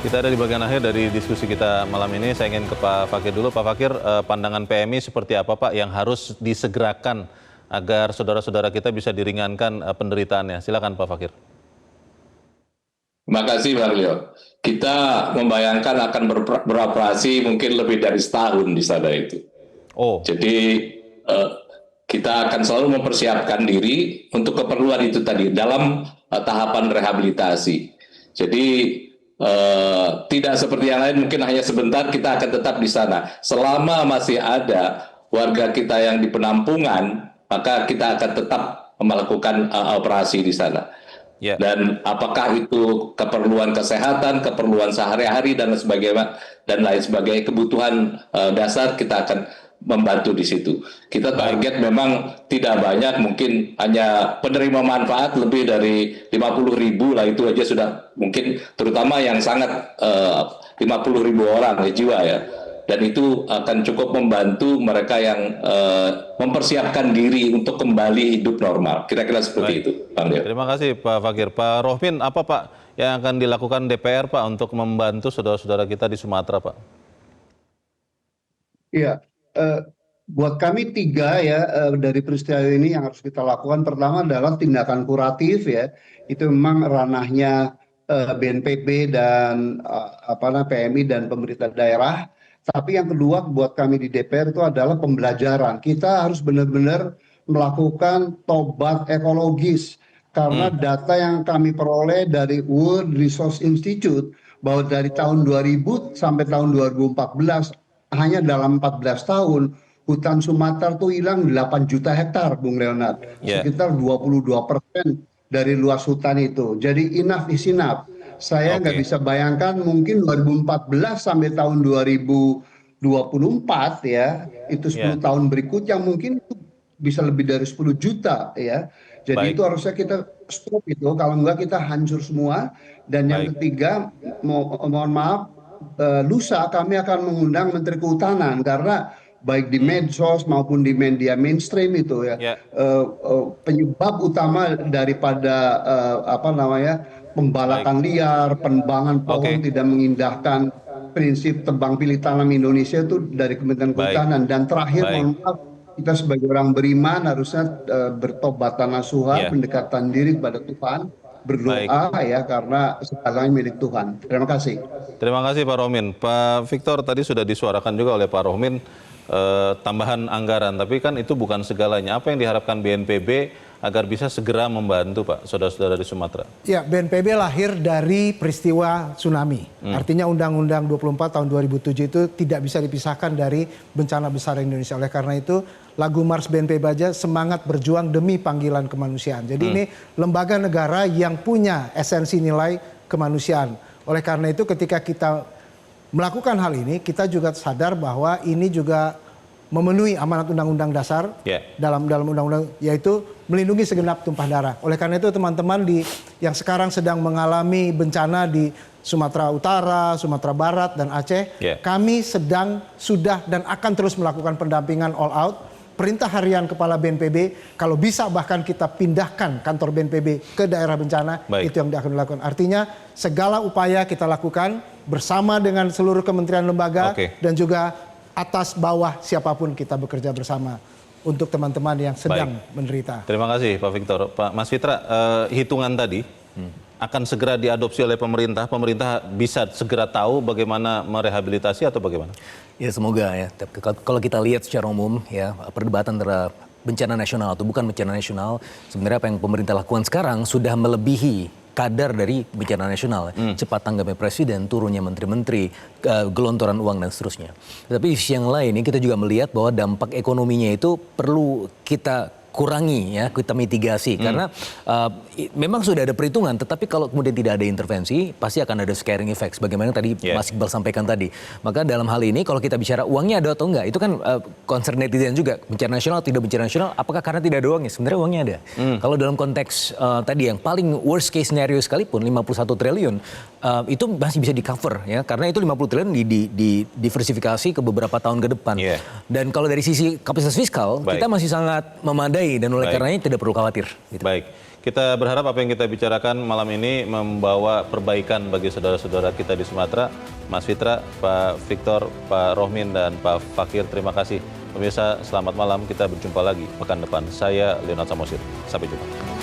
Kita ada di bagian akhir dari diskusi kita malam ini. Saya ingin ke Pak Fakir dulu. Pak Fakir, pandangan PMI seperti apa Pak yang harus disegerakan agar saudara-saudara kita bisa diringankan penderitaannya? Silakan Pak Fakir. Terima kasih Bang Leo. Kita membayangkan akan beroperasi mungkin lebih dari setahun di sana itu. Jadi kita akan selalu mempersiapkan diri untuk keperluan itu tadi dalam tahapan rehabilitasi. Jadi tidak seperti yang lain mungkin hanya sebentar, kita akan tetap di sana. Selama masih ada warga kita yang di penampungan, maka kita akan tetap melakukan operasi di sana. Dan apakah itu keperluan kesehatan, keperluan sehari-hari dan lain sebagainya, kebutuhan dasar, kita akan membantu di situ. Kita target memang tidak banyak, mungkin hanya penerima manfaat lebih dari 50.000 lah, itu aja sudah mungkin, terutama yang sangat 50.000 orang jiwa ya. Dan itu akan cukup membantu mereka yang mempersiapkan diri untuk kembali hidup normal. Kira-kira seperti itu, Bang Leo. Terima kasih Pak Fakir. Pak Rohmin, apa Pak yang akan dilakukan DPR Pak untuk membantu saudara-saudara kita di Sumatera Pak? Iya, buat kami tiga ya dari peristiwa ini yang harus kita lakukan. Pertama adalah tindakan kuratif ya. Itu memang ranahnya BNPB dan PMI dan pemerintah daerah. Tapi yang kedua buat kami di DPR itu adalah pembelajaran. Kita harus benar-benar melakukan tobat ekologis. Karena data yang kami peroleh dari World Resource Institute bahwa dari tahun 2000 sampai tahun 2014 hanya dalam 14 tahun hutan Sumatera tuh hilang 8 juta hektar, Bung Leonard. Sekitar 22% dari luas hutan itu. Jadi enough is enough. Saya nggak bisa bayangkan mungkin 2014 sampai tahun 2024 ya, itu 10 tahun berikutnya mungkin itu bisa lebih dari 10 juta ya. Jadi itu harusnya kita stop itu, kalau enggak kita hancur semua. Dan yang ketiga, mohon maaf, lusa kami akan mengundang Menteri Kehutanan karena baik di medsos maupun di media mainstream itu ya, penyebab utama daripada pembalakan liar, penebangan pohon tidak mengindahkan prinsip tebang pilih tanam Indonesia itu dari Kementerian Kehutanan. Dan terakhir, mohon maaf, kita sebagai orang beriman harusnya bertobat nasuha, pendekatan diri kepada Tuhan, berdoa ya, karena segalanya milik Tuhan. Terima kasih. Terima kasih Pak Rohmin. Pak Victor, tadi sudah disuarakan juga oleh Pak Rohmin tambahan anggaran, tapi kan itu bukan segalanya. Apa yang diharapkan BNPB agar bisa segera membantu Pak, saudara-saudara di Sumatera? Ya, BNPB lahir dari peristiwa tsunami. Artinya Undang-Undang 24 tahun 2007 itu tidak bisa dipisahkan dari bencana besar Indonesia. Oleh karena itu, lagu Mars BNPB aja semangat berjuang demi panggilan kemanusiaan. Jadi ini lembaga negara yang punya esensi nilai kemanusiaan. Oleh karena itu ketika kita melakukan hal ini, kita juga sadar bahwa ini juga memenuhi amanat Undang-Undang Dasar dalam Undang-Undang, yaitu melindungi segenap tumpah darah. Oleh karena itu teman-teman yang sekarang sedang mengalami bencana di Sumatera Utara, Sumatera Barat, dan Aceh, kami sudah dan akan terus melakukan pendampingan all out. Perintah harian Kepala BNPB, kalau bisa bahkan kita pindahkan kantor BNPB ke daerah bencana, itu yang akan dilakukan. Artinya segala upaya kita lakukan bersama dengan seluruh kementerian lembaga dan juga atas bawah siapapun kita bekerja bersama untuk teman-teman yang sedang menderita. Terima kasih Pak Victor. Pak Mas Fitra, hitungan tadi akan segera diadopsi oleh pemerintah. Pemerintah bisa segera tahu bagaimana merehabilitasi atau bagaimana? Ya semoga ya. Kalau kita lihat secara umum ya, perdebatan antara bencana nasional atau bukan bencana nasional, sebenarnya apa yang pemerintah lakukan sekarang sudah melebihi kadar dari bencana nasional. Cepat tanggapnya presiden, turunnya menteri-menteri, gelontoran uang dan seterusnya. Tapi di sisi yang lain kita juga melihat bahwa dampak ekonominya itu perlu kita kurangi ya, kita mitigasi karena memang sudah ada perhitungan, tetapi kalau kemudian tidak ada intervensi pasti akan ada scaring effect sebagaimana tadi Mas Iqbal sampaikan tadi. Maka dalam hal ini kalau kita bicara uangnya ada atau enggak, itu kan concern netizen juga, bencana nasional tidak bencana nasional, apakah karena tidak ada uangnya? Sebenarnya uangnya ada. Kalau dalam konteks tadi yang paling worst case scenario sekalipun 51 triliun itu masih bisa di cover ya, karena itu 50 triliun diversifikasi ke beberapa tahun ke depan. Dan kalau dari sisi kapasitas fiskal kita masih sangat memadai dan oleh karenanya tidak perlu khawatir. Baik. Kita berharap apa yang kita bicarakan malam ini membawa perbaikan bagi saudara-saudara kita di Sumatera. Mas Fitra, Pak Victor, Pak Rohmin, dan Pak Fakir, terima kasih. Pemirsa, selamat malam. Kita berjumpa lagi pekan depan. Saya Leonard Samosir. Sampai jumpa.